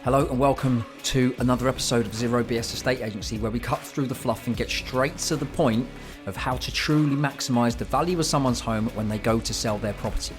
Hello and welcome to another episode of Zero BS Estate Agency, where we cut through the fluff and get straight to the point of how to truly maximise the value of someone's home when they go to sell their property.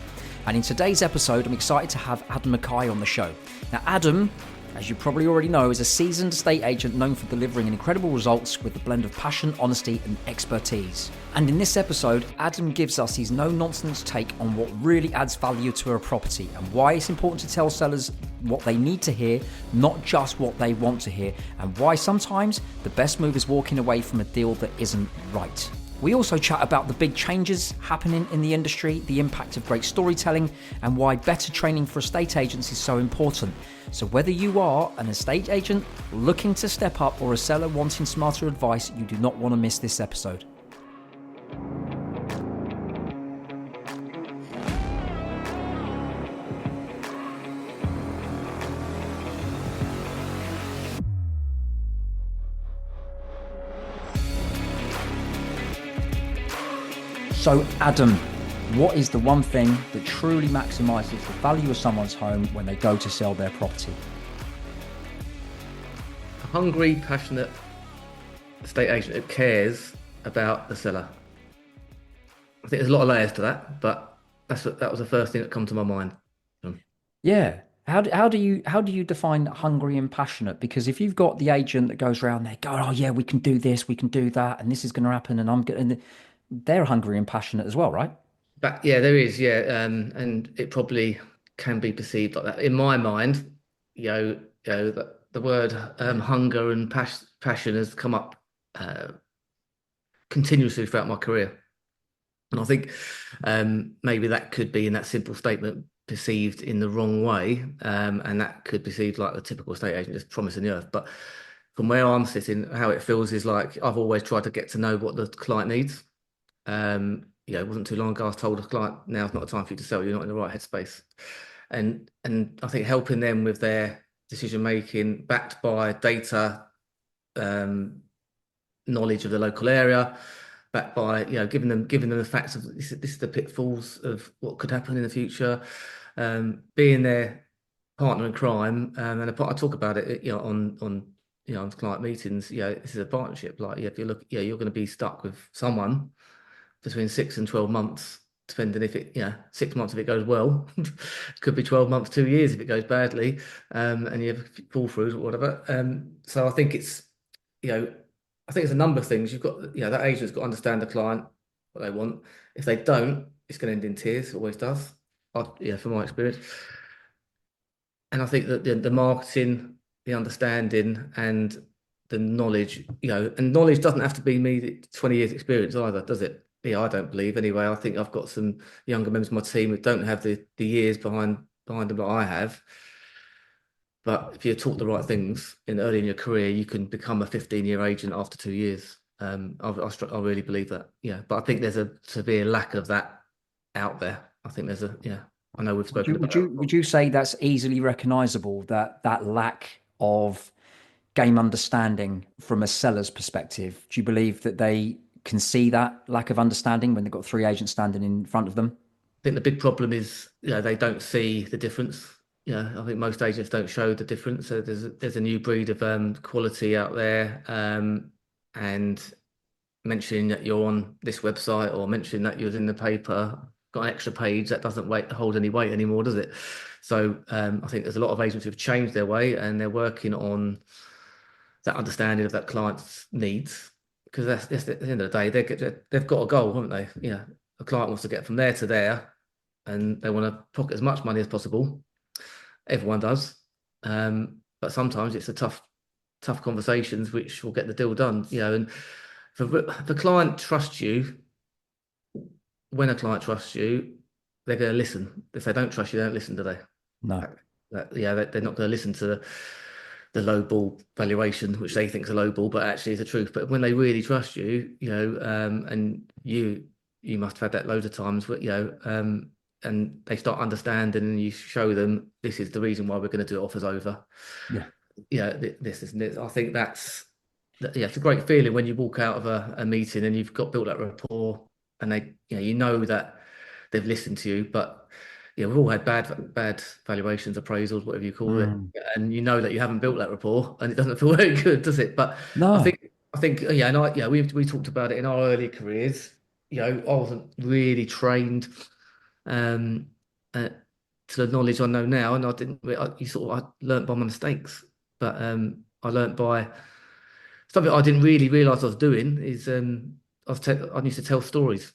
And in today's episode, I'm excited to have Adam Mackay on the show. Now, Adam, as you probably already know, is a seasoned estate agent known for delivering incredible results with a blend of passion, honesty and expertise. And in this episode, Adam gives us his no-nonsense take on what really adds value to a property and why it's important to tell sellers what they need to hear, not just what they want to hear, and why sometimes the best move is walking away from a deal that isn't right. We also chat about the big changes happening in the industry, the impact of great storytelling, and why better training for estate agents is so important. So whether you are an estate agent looking to step up or a seller wanting smarter advice, you do not want to miss this episode. So Adam, what is the one thing that truly maximises the value of someone's home when they go to sell their property? A hungry, passionate estate agent who cares about the seller. I think there's a lot of layers to that, but that was the first thing that come to my mind. Yeah. How do you define hungry and passionate? Because if you've got the agent that goes around there going, oh yeah, we can do this, we can do that, and this is going to happen, and I'm going, they're hungry and passionate as well, right? But yeah, there is, yeah, and it probably can be perceived like that. In my mind, the word hunger and passion has come up continuously throughout my career, and I think maybe that could be in that simple statement perceived in the wrong way, and that could be perceived like the typical estate agent just promising the earth. But from where I'm sitting, how it feels is like I've always tried to get to know what the client needs. It wasn't too long ago I was told a client, now's not the time for you to sell, you're not in the right headspace. And I think helping them with their decision making, backed by data, knowledge of the local area, backed by giving them the facts of this is the pitfalls of what could happen in the future, being their partner in crime, and I talk about it on client meetings. This is a partnership. Like if you look, you're going to be stuck with someone between 6 and 12 months, depending if it, 6 months if it goes well, could be 12 months, 2 years if it goes badly, and you have fall throughs or whatever. So I think it's a number of things. You've got, that agent's got to understand the client, what they want. If they don't, it's going to end in tears. It always does. From my experience. And I think that the marketing, the understanding, and the knowledge, and knowledge doesn't have to be me 20 years experience either, does it? I don't believe anyway. I think I've got some younger members of my team who don't have the years behind them that I have. But if you're taught the right things early in your career, you can become a 15-year agent after 2 years. I really believe that. Yeah, but I think there's a severe lack of that out there. I think there's I know we've spoken about that. Would you say that's easily recognisable, that lack of game understanding from a seller's perspective? Do you believe that they can see that lack of understanding when they've got three agents standing in front of them? I think the big problem is, they don't see the difference. I think most agents don't show the difference. So there's a new breed of quality out there, and mentioning that you're on this website or mentioning that you're in the paper, got an extra page, that doesn't hold any weight anymore, does it? So I think there's a lot of agents who've changed their way and they're working on that understanding of that client's needs. Because that's at the end of the day, they've got a goal, haven't they? A client wants to get from there to there, and they want to pocket as much money as possible. Everyone does, but sometimes it's a tough conversations which will get the deal done. And if the client trusts you, when a client trusts you, they're going to listen. If they don't trust you, they don't listen, do they? No. They're not going to listen to the low ball valuation, which they think is a low ball, but actually is the truth. But when they really trust you, and you must have had that loads of times, and they start understanding, and you show them this is the reason why we're going to do offers over. This isn't it. I think it's a great feeling when you walk out of a meeting and you've got built that rapport, and they, that they've listened to you, but yeah, we've all had bad valuations, appraisals, whatever you call it, Mm. and you know that you haven't built that rapport, and it doesn't feel very good, does it? But I No. think yeah, and we talked about it in our early careers. I wasn't really trained um, uh, to the knowledge I know now, and I didn't. I learnt by my mistakes, but I learnt by something I didn't really realize I was doing is I used to tell stories.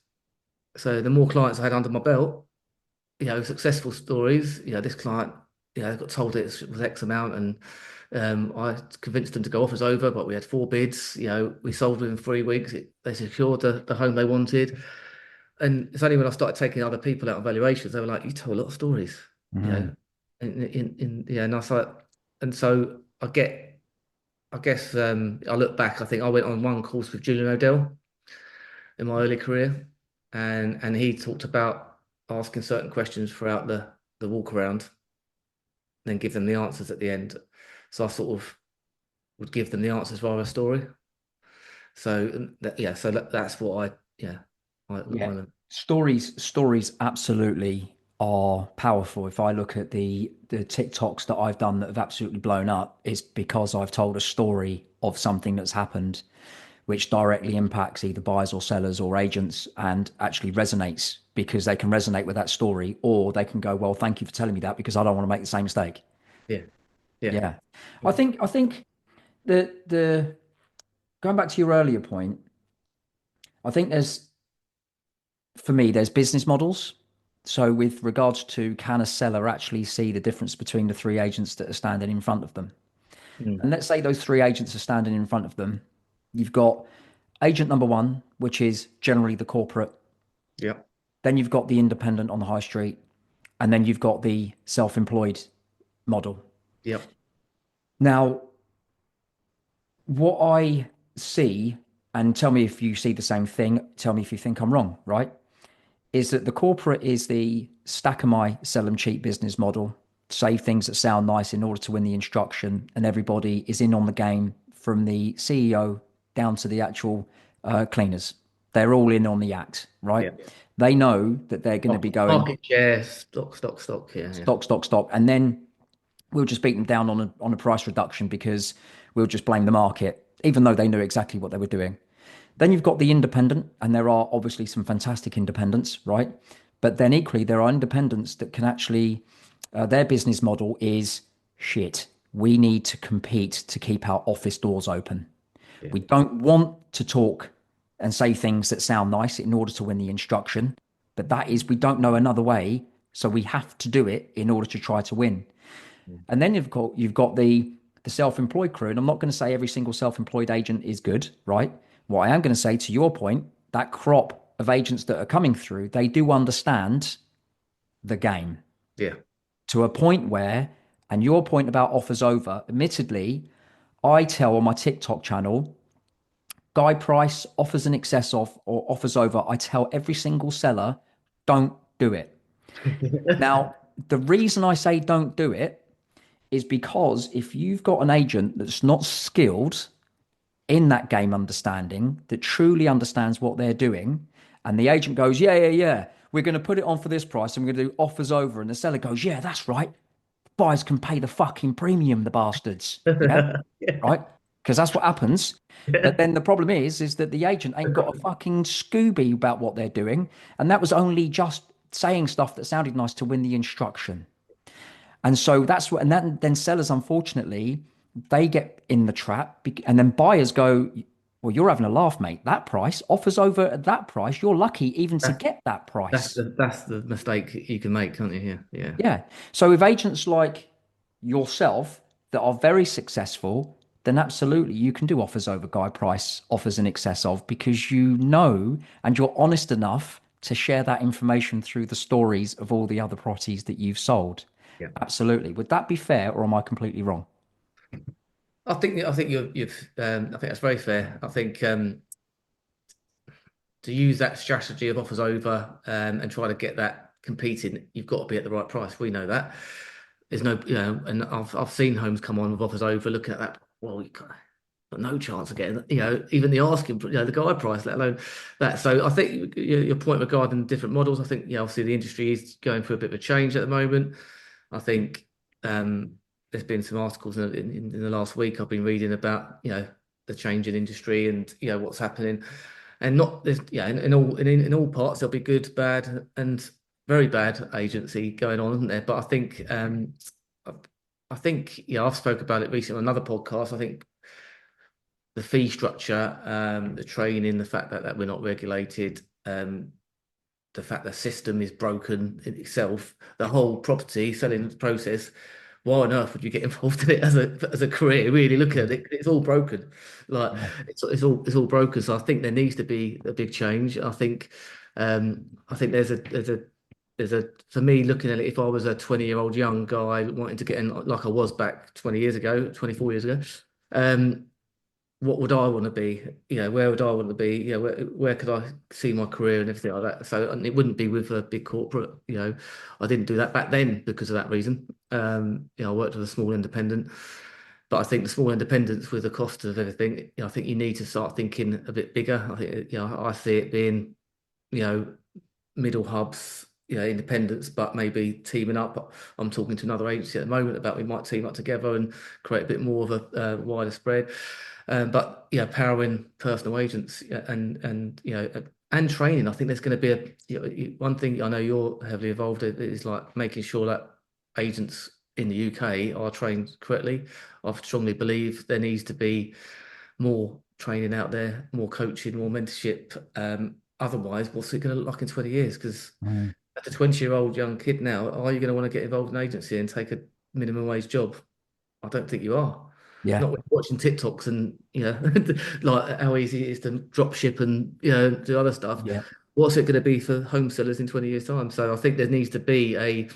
So the more clients I had under my belt, successful stories. This client, got told it was X amount, and I convinced them to go offers over, but we had four bids. We sold within 3 weeks. They secured the home they wanted, and it's only when I started taking other people out on valuations, they were like, "You tell a lot of stories," you Mm. know, and I was like, and so I guess I look back. I think I went on one course with Julian O'Dell in my early career, and he talked about asking certain questions throughout the walk around, then give them the answers at the end. So I sort of would give them the answers via a story. So that's what I Yeah, learned. stories absolutely are powerful. If I look at the TikToks that I've done that have absolutely blown up, it's because I've told a story of something that's happened which directly impacts either buyers or sellers or agents and actually resonates because they can resonate with that story, or they can go, well, thank you for telling me that because I don't want to make the same mistake. Yeah, yeah, Yeah. I think the going back to your earlier point, I think for me, there's business models. So, with regards to can a seller actually see the difference between the three agents that are standing in front of them? mm, And let's say those three agents are standing in front of them. You've got agent number one, which is generally the corporate. yeah, Then you've got the independent on the high street. And then you've got the self employed model. yeah, Now, what I see, and tell me if you see the same thing, tell me if you think I'm wrong, right? Is that the corporate is the stack 'em high, sell 'em cheap business model, say things that sound nice in order to win the instruction, and everybody is in on the game from the CEO down to the actual cleaners. They're all in on the act, right? yeah. They know that they're going to be going Market share, stock. Yeah, yeah, stock, stock, stock, and then we'll just beat them down on a price reduction because we'll just blame the market, even though they knew exactly what they were doing. Then you've got the independent, and there are obviously some fantastic independents, right? But then equally, there are independents that can actually, their business model is shit. We need to compete to keep our office doors open. yeah. We don't want to talk and say things that sound nice in order to win the instruction, but that is, we don't know another way. So we have to do it in order to try to win. Mm. And then you've got the self-employed crew, and I'm not going to say every single self-employed agent is good, right? What I am going to say, to your point, that crop of agents that are coming through, they do understand the game Yeah. to a point where, and your point about offers over, admittedly, I tell on my TikTok channel, guy price, offers in excess of, or offers over, I tell every single seller, don't do it. Now, the reason I say don't do it is because if you've got an agent that's not skilled in that game understanding, that truly understands what they're doing, and the agent goes, yeah, yeah, yeah, we're going to put it on for this price and we're going to do offers over, and the seller goes, yeah, that's right. Buyers can pay the fucking premium, the bastards. Yeah, Yeah. right? Because that's what happens. But then the problem is that the agent ain't got a fucking Scooby about what they're doing, and that was only just saying stuff that sounded nice to win the instruction. And so that's what, and then sellers, unfortunately, they get in the trap, and then buyers go, well, you're having a laugh, mate. That price offers over at that price. You're lucky even to That's get that price. that's the mistake you can make, can't you? Yeah, yeah, Yeah. So with agents like yourself that are very successful, then absolutely you can do offers over guide price, offers in excess of, because you know and you're honest enough to share that information through the stories of all the other properties that you've sold. yeah. Absolutely. Would that be fair, or am I completely wrong? I think I think that's very fair. I think to use that strategy of offers over and try to get that competing, you've got to be at the right price. We know that. There's no, and I've seen homes come on with offers over. Looking at that, well, got no chance of getting, even the asking, the guide price, let alone that. So I think your point regarding different models, I think, obviously the industry is going through a bit of a change at the moment. I think there's been some articles in the last week I've been reading about, the change in industry and, what's happening. And not this, in all parts, there'll be good, bad, and very bad agency going on, isn't there? But I I think, I've spoke about it recently on another podcast. I think the fee structure, the training, the fact that we're not regulated, the fact the system is broken in itself, the whole property selling process. Why on earth would you get involved in it as a career? Really looking at it, it's all broken. Like Yeah. it's all broken. So I think there needs to be a big change. I think there's a for me looking at it. If I was a 20-year-old young guy wanting to get in like I was back 20 years ago, 24 years ago, um, what would I want to be? Where would I want to be? Where could I see my career and everything like that? So and it wouldn't be with a big corporate. I didn't do that back then because of that reason. I worked with a small independent, but I think the small independents with the cost of everything, I think you need to start thinking a bit bigger. I think, I see it being, you know, middle hubs, independents, but maybe teaming up. I'm talking to another agency at the moment about we might team up together and create a bit more of a wider spread. But powering personal agents and training. I think there's going to be one thing I know you're heavily involved in is like making sure that agents in the UK are trained correctly. I strongly believe there needs to be more training out there, more coaching, more mentorship. Otherwise, what's it going to look like in 20 years? Because Mm. as a 20-year-old young kid now, are you going to want to get involved in agency and take a minimum wage job? I don't think you are. Yeah. Not when you're watching TikToks and like how easy it is to drop ship and do other stuff. Yeah. What's it going to be for home sellers in 20 years' time? So I think there needs to be a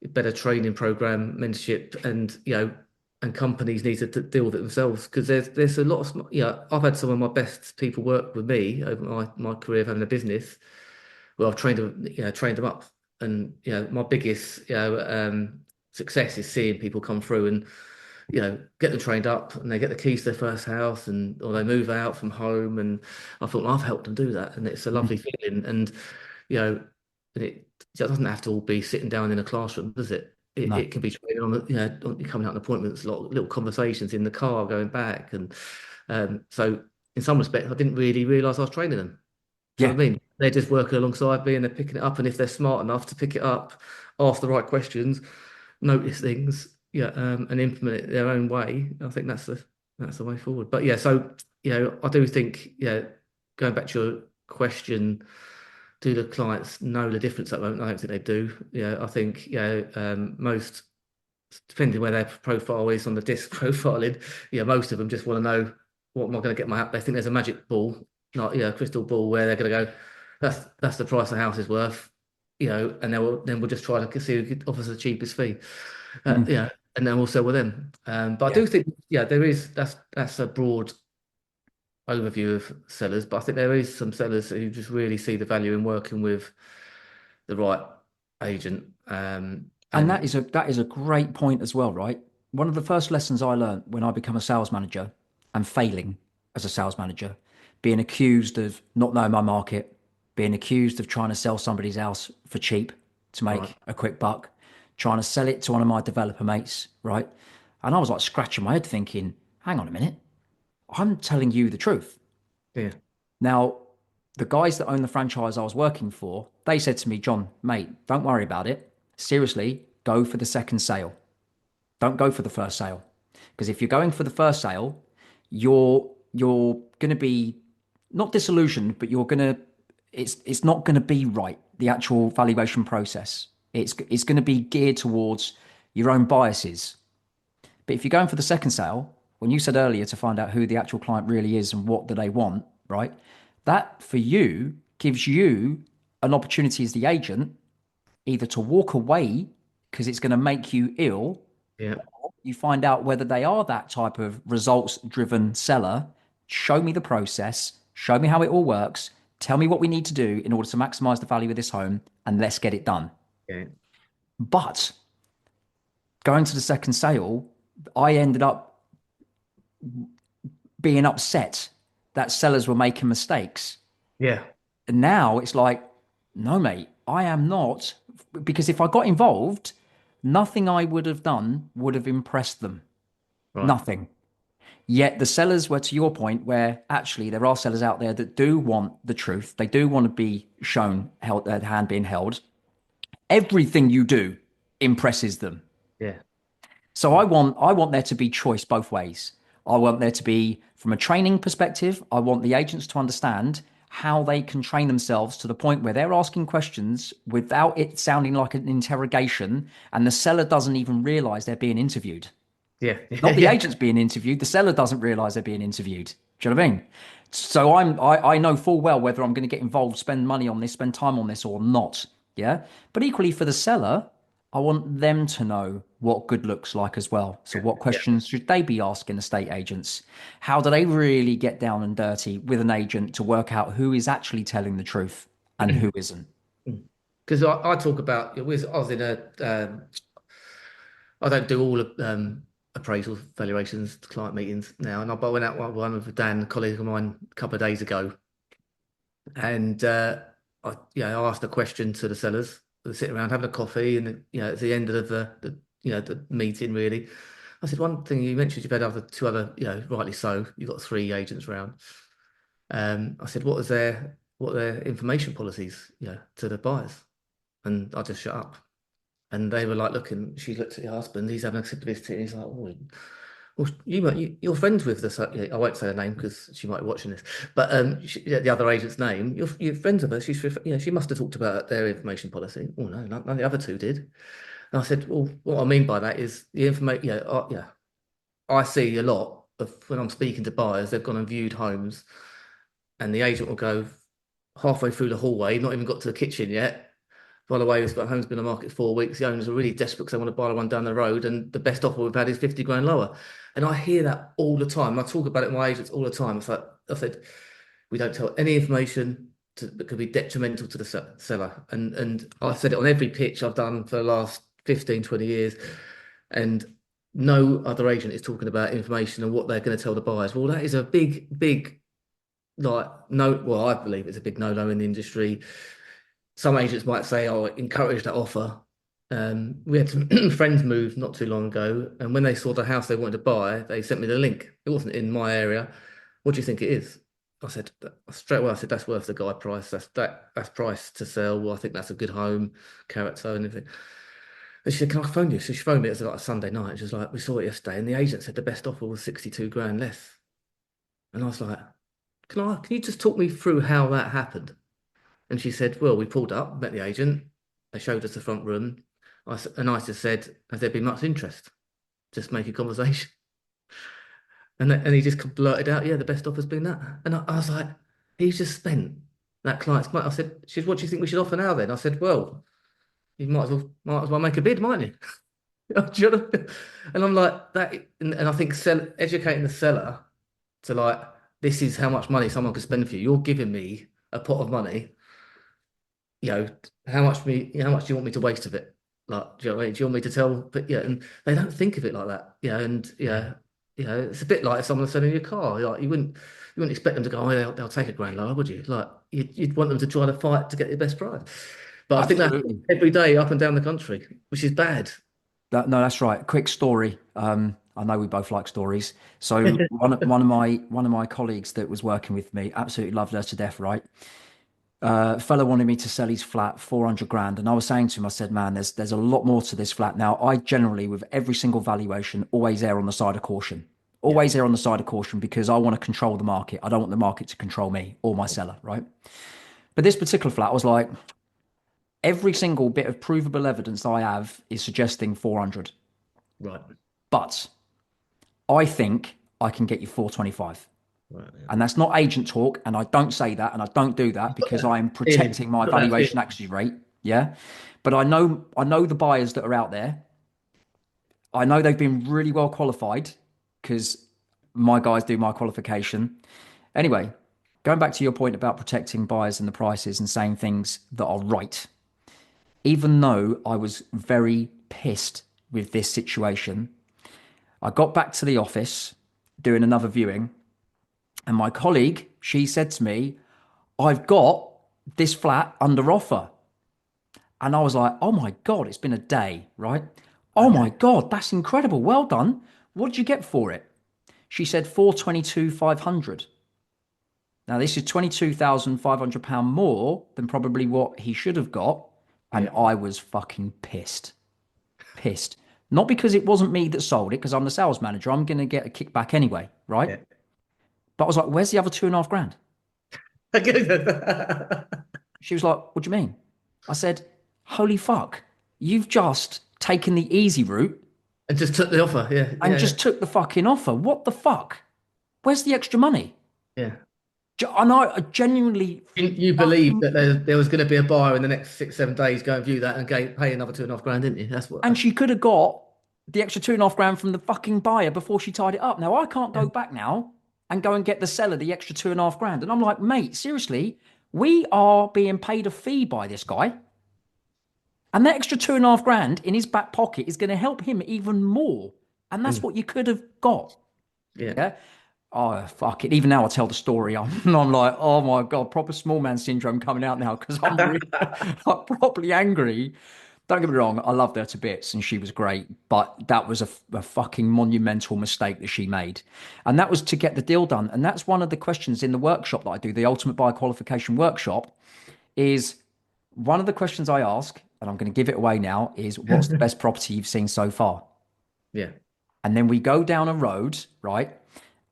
better training program, mentorship, and companies need to deal with it themselves because there's a lot of I've had some of my best people work with me over my career of having a business. Well, I've trained them up, and my biggest success is seeing people come through and get them trained up, and they get the keys to their first house, and or they move out from home, and I thought, well, I've helped them do that, and it's a Mm. lovely feeling, and you know, and it doesn't have to all be sitting down in a classroom, does it? It, No. it can be training on, coming out on appointments, a lot of little conversations in the car going back, and so in some respects, I didn't really realise I was training them. Do you Yeah. know what I mean? They're just working alongside me and they're picking it up. And if they're smart enough to pick it up, ask the right questions, notice things, and implement it their own way, I think that's the way forward. But yeah, so I do think, going back to your question, do the clients know the difference at the moment? I don't think they do. I think most, depending where their profile is on the disc profiling, most of them just want to know what am I going to get my app. They think there's a magic ball, not a crystal ball where they're going to go, that's the price the house is worth, and then we'll just try to see who offers the cheapest fee, Mm. and then we'll sell with them. But I Yeah. do think, there is that's a broad overview of sellers, but I think there is some sellers who just really see the value in working with the right agent. And And that is a great point as well, right? One of the first lessons I learned when I become a sales manager and failing as a sales manager, being accused of not knowing my market, being accused of trying to sell somebody's house for cheap to right, make a quick buck, trying to sell it to one of my developer mates, right? And I was like scratching my head thinking, hang on a minute, I'm telling you the truth. yeah, Now, the guys that own the franchise I was working for, they said to me, John, mate, don't worry about it. Seriously, go for the second sale. Don't go for the first sale. Because if you're going for the first sale, you're gonna be not disillusioned, but you're gonna it's not gonna be right, the actual valuation process. It's gonna be geared towards your own biases. But if you're going for the second sale, when you said earlier to find out who the actual client really is and what do they want, right? That for you gives you an opportunity as the agent either to walk away because it's going to make you ill. yeah, You find out whether they are that type of results driven seller. Show me the process, show me how it all works, tell me what we need to do in order to maximize the value of this home, and let's get it done. yeah, But going to the second sale, I ended up being upset that sellers were making mistakes. Yeah. And now it's like, no, mate, I am not. Because if I got involved, nothing I would have done would have impressed them. Right. Nothing. Yet the sellers were to your point, where actually there are sellers out there that do want the truth. They do want to be shown held, their hand being held. Everything you do impresses them. Yeah. So I want there to be choice both ways. I want there to be, from a training perspective, I want the agents to understand how they can train themselves to the point where they're asking questions without it sounding like an interrogation, and the seller doesn't even realize they're being interviewed. Yeah. Not the Yeah. agent's being interviewed, the seller doesn't realize they're being interviewed. Do you know what I mean? So I know full well whether I'm going to get involved, spend money on this, spend time on this or not. Yeah. But equally for the seller, I want them to know what good looks like as well. So what Yeah. questions should they be asking estate agents? How do they really get down and dirty with an agent to work out who is actually telling the truth and who isn't? Because I talk about, I was in a, I don't do all of appraisal valuations, client meetings now, and I went out one with Dan, a colleague of mine, a couple of days ago, and I asked a question to the sellers. They were sitting around having a coffee, and at the end of the meeting, really, I said, one thing you mentioned, you've had two other, rightly so, you've got three agents around. I said, what are their information policies, to the buyers? And I just shut up. And they were like looking, she looked at her husband, he's having a sip of his tea, and he's like, oh, well, you're friends with this. I won't say her name because she might be watching this, but the other agent's name, you're friends with her. She must have talked about their information policy. Oh, no, none of the other two did. And I said, well, what I mean by that is the information, I see a lot of when I'm speaking to buyers, they've gone and viewed homes, and the agent will go halfway through the hallway, not even got to the kitchen yet. By the way, this home's been on the market 4 weeks. The owners are really desperate because they want to buy the one down the road, and the best offer we've had is 50 grand lower. And I hear that all the time. I talk about it with my agents all the time. It's like I said, we don't tell any information that could be detrimental to the seller. And I said it on every pitch I've done for the last 15, 20 years. And no other agent is talking about information and what they're going to tell the buyers. Well, that is a big, big, like, no, well, I believe it's a big no-no in the industry. Some agents might say, "Oh, encourage that offer." We had some friends move not too long ago, and when they saw the house they wanted to buy, they sent me the link. It wasn't in my area. What do you think it is? I said straight away. I said that's worth the guide price. That's price to sell. Well, I think that's a good home, character, and everything. And she said, "Can I phone you?" So she phoned me. It was like a Sunday night. She was like, "We saw it yesterday, and the agent said the best offer was 62 grand less." And I was like, Can you just talk me through how that happened?" And she said, well, we pulled up, met the agent. They showed us the front room. And I just said, has there been much interest? Just make a conversation. And he just blurted out, yeah, the best offer's been that. And I was like, he's just spent that client's money. I said, what do you think we should offer now then? I said, well, you might as well make a bid, mightn't you? Do you know? And I'm like, that, and I think educating the seller to like, this is how much money someone could spend for you. You're giving me a pot of money. How much do you want me to waste of it? Like, do you know what I mean? Do you want me to tell? But yeah, and they don't think of it like that. It's a bit like if someone's selling your car. Like you wouldn't expect them to go, oh, they'll take a grand lower, would you? Like you'd want them to try to fight to get the best price. But I think that's Absolutely. every day up and down the country, which is bad. No, that's right. Quick story. I know we both like stories. So one of my colleagues that was working with me absolutely loved her to death, right? Fella wanted me to sell his flat 400 grand, and I was saying to him, I said, man, there's a lot more to this flat. Now, I generally, with every single valuation, always err on the side of caution. Yeah, Always err on the side of caution because I want to control the market. I don't want the market to control me or my seller, right? But this particular flat, I was like, every single bit of provable evidence I have is suggesting 400, right, but I think I can get you 425. right. Yeah. And that's not agent talk. And I don't say that and I don't do that Got because that I am feeling. protecting my Got that valuation feeling. accuracy rate. Yeah. But I know the buyers that are out there. I know they've been really well qualified because my guys do my qualification. Anyway, going back to your point about protecting buyers and the prices and saying things that are right. Even though I was very pissed with this situation, I got back to the office doing another viewing. And my colleague, she said to me, I've got this flat under offer. And I was like, oh my God, it's been a day, right? Oh my Okay. God, that's incredible. Well done. What did you get for it? She said 422,500. Now, this is £22,500 more than probably what he should have got. And Yeah. I was fucking pissed. Pissed. Not because it wasn't me that sold it, because I'm the sales manager. I'm going to get a kickback anyway, right? Yeah. But I was like, where's the other 2.5 grand? She was like, what do you mean? I said, holy fuck, you've just taken the easy route And just took the offer. Yeah. and Yeah. just took the fucking offer. What the fuck? Where's the extra money? Yeah. And I genuinely You believed fucking. that there was going to be a buyer in the next 6, 7 days, go and view that and pay another 2.5 grand, didn't you? That's what. And she could have got the extra 2.5 grand from the fucking buyer before she tied it up. Now I can't Yeah. go back now and go and get the seller the extra 2.5 grand. And I'm like, mate, seriously, we are being paid a fee by this guy. And that extra 2.5 grand in his back pocket is going to help him even more. And that's Mm. what you could have got. Yeah. Yeah. Oh, fuck it. Even now I tell the story. I'm like, oh my God, proper small man syndrome coming out now because I'm really like, properly angry. Don't get me wrong, I loved her to bits and she was great, but that was a fucking monumental mistake that she made. And that was to get the deal done. And that's one of the questions in the workshop that I do, the Ultimate Buyer Qualification Workshop, is one of the questions I ask, and I'm going to give it away now, is what's the best property you've seen so far? Yeah. And then we go down a road, right?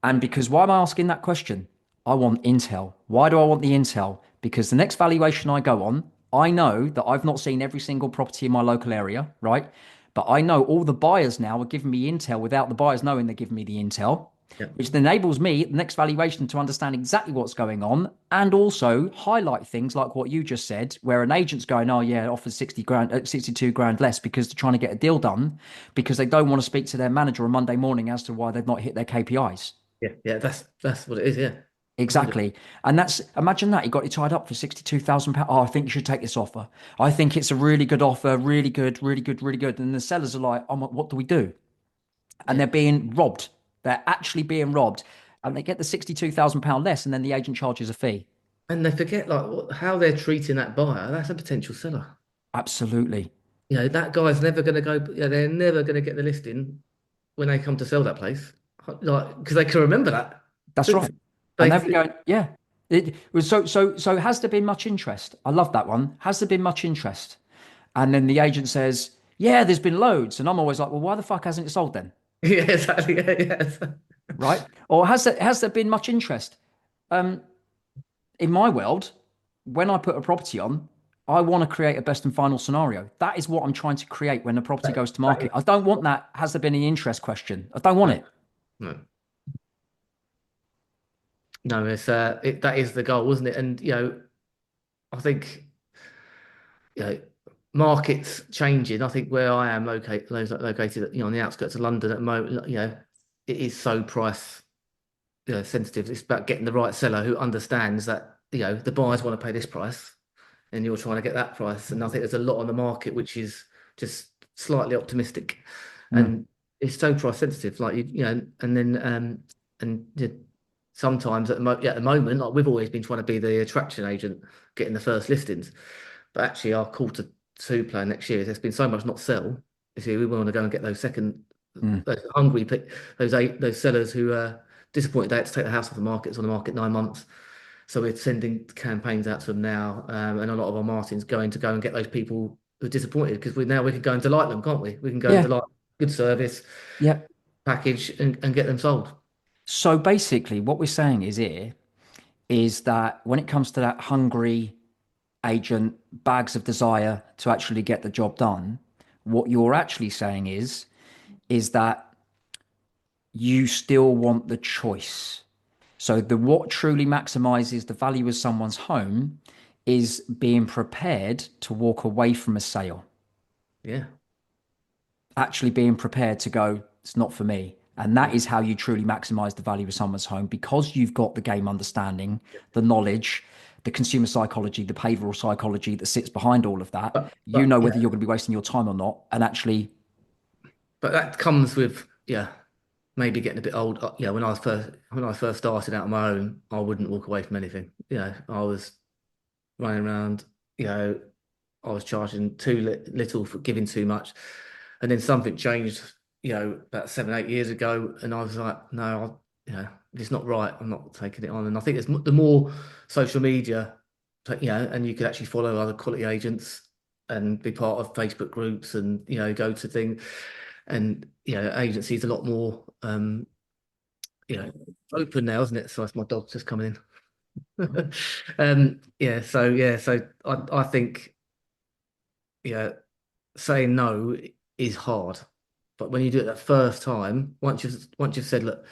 And because why am I asking that question? I want intel. Why do I want the intel? Because the next valuation I go on, I know that I've not seen every single property in my local area, right? But I know all the buyers now are giving me intel without the buyers knowing they're giving me the intel, Yeah. which enables me, the next valuation, to understand exactly what's going on and also highlight things like what you just said, where an agent's going, oh, yeah, offers 60 grand, 62 grand less because they're trying to get a deal done because they don't want to speak to their manager on Monday morning as to why they've not hit their KPIs. Yeah. Yeah. That's what it is. Yeah. 100. Exactly. And that's, imagine that. He got you tied up for £62,000. Oh, I think you should take this offer. I think it's a really good offer. Really good, really good, really good. And the sellers are like, oh, what do we do? And Yeah. they're being robbed. They're actually being robbed. And they get the £62,000 less. And then the agent charges a fee. And they forget like how they're treating that buyer. That's a potential seller. Absolutely. That guy's never going to go. They're never going to get the listing when they come to sell that place, like because they can remember that. That's right. And they'll be They, going, yeah. It was so has there been much interest? I love that one. Has there been much interest? And then the agent says, yeah, there's been loads. And I'm always like, well, why the fuck hasn't it sold then? yeah, exactly. Yeah, yeah. Right? Or has there been much interest? Um, in my world, when I put a property on, I want to create a best and final scenario. That is what I'm trying to create when the property goes to That market. is- I don't want that. Has there been any interest question? I don't want no, it. no, no. That is the goal, isn't it? And I think you know, markets changing. I think where I am located, on the outskirts of London at the moment, it is so price, sensitive. It's about getting the right seller who understands that, the buyers want to pay this price and you're trying to get that price. And I think there's a lot on the market which is just slightly optimistic Mm. and it's so price sensitive. Like and then and sometimes at the moment, like we've always been trying to be the attraction agent, getting the first listings. But actually, our quarter two plan next year, there's been so much not sell. You see, we want to go and get Mm. those hungry, those sellers who are disappointed they had to take the house off the market. It's on the market 9 months. So we're sending campaigns out to them now, and a lot of our marketing's going to go and get those people who are disappointed because we can go and delight them, can't we? We can go and Yeah. delight good service Yeah. package and get them sold. So basically, what we're saying is here is that when it comes to that hungry agent, bags of desire to actually get the job done, what you're actually saying is that you still want the choice. So the what truly maximizes the value of someone's home is being prepared to walk away from a sale, Yeah, actually being prepared to go, it's not for me. And that yeah. is how you truly maximize the value of someone's home because you've got the game understanding, the knowledge, the consumer psychology, the behavioral psychology that sits behind all of that. You But know yeah, whether you're going to be wasting your time or not. And actually, but that comes with maybe getting a bit old. When I first started out on my own, I wouldn't walk away from anything. I was running around. I was charging too little for giving too much, and then something changed. About 7, 8 years ago, and I was like, no, it's not right. I'm not taking it on. And I think it's the more social media, and you could actually follow other quality agents and be part of Facebook groups and go to things, and agencies a lot more open now, isn't it? So it's my dog just coming in. So I think saying no is hard, but when you do it that first time, once you've said, look,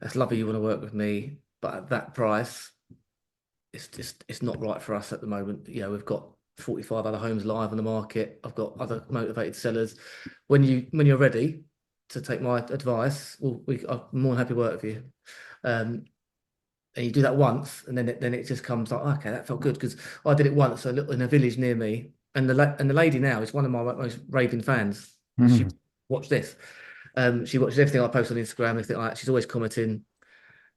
that's lovely, you want to work with me, but at that price, it's not right for us at the moment. We've got 45 other homes live on the market. I've got other motivated sellers. When you're ready to take my advice, I'm more than happy to work with you. And you do that once, and then it just comes like, okay, that felt good, because I did it once in a village near me, and the lady now is one of my most raving fans. She watched this. She watches everything I post on Instagram, everything like that. She's always commenting.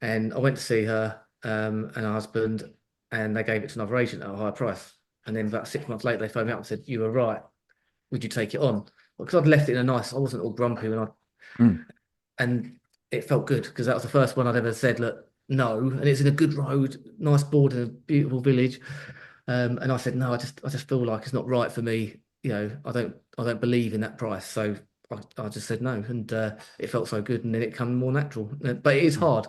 And I went to see her and her husband, and they gave it to another agent at a higher price. And then about 6 months later, they phoned me up and said, "You were right. Would you take it on?" Because I'd left it in I wasn't all grumpy and it felt good, because that was the first one I'd ever said, look, no, and it's in a good road, nice board in a beautiful village. And I said, no, I just feel like it's not right for me. I don't believe in that price. So I just said no, and it felt so good, and then it came more natural. But it is hard,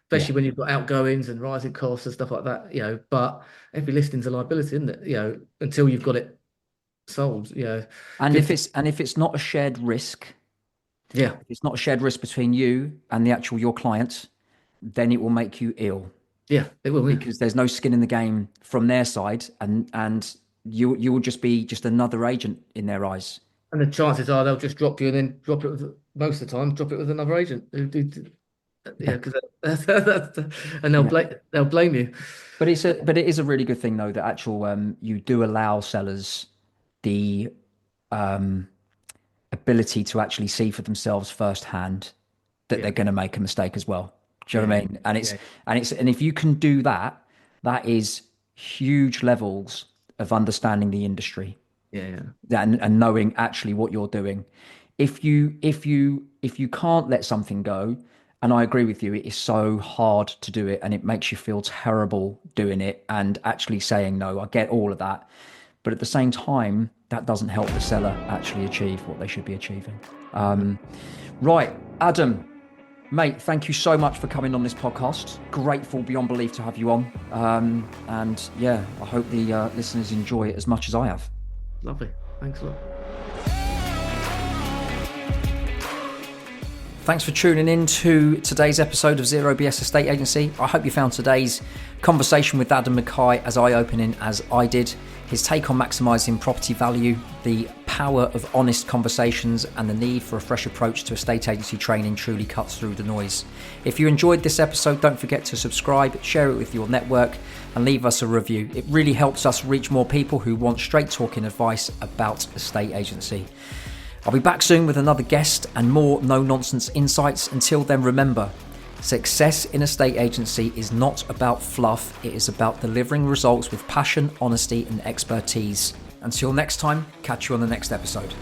especially when you've got outgoings and rising costs and stuff like that. But every listing's a liability, isn't it? Until you've got it sold. And if it's not a shared risk, if it's not a shared risk between you and your clients, then it will make you ill. Yeah, it will. Yeah. Because there's no skin in the game from their side, and you will just be another agent in their eyes. And the chances are they'll just drop you, and then drop it most of the time, drop it with another agent because and they'll blame you. But it is a really good thing though that you do allow sellers the ability to actually see for themselves firsthand that they're going to make a mistake as well. Do you know what I mean? And if you can do that, that is huge levels of understanding the industry. And knowing actually what you're doing. If you can't let something go, and I agree with you, it is so hard to do it, and it makes you feel terrible doing it and actually saying no. I get all of that, but at the same time, that doesn't help the seller actually achieve what they should be achieving. Right, Adam, mate, thank you so much for coming on this podcast. Grateful beyond belief to have you on. And yeah, I hope the listeners enjoy it as much as I have. Lovely. Thanks a lot. Thanks for tuning in to today's episode of Zero BS Estate Agency. I hope you found today's conversation with Adam Mackay as eye-opening as I did. His take on maximising property value, the power of honest conversations, and the need for a fresh approach to estate agency training truly cuts through the noise. If you enjoyed this episode, don't forget to subscribe, share it with your network, and leave us a review. It really helps us reach more people who want straight talking advice about estate agency. I'll be back soon with another guest and more no-nonsense insights. Until then, remember, success in estate agency is not about fluff. It is about delivering results with passion, honesty, and expertise. Until next time, catch you on the next episode.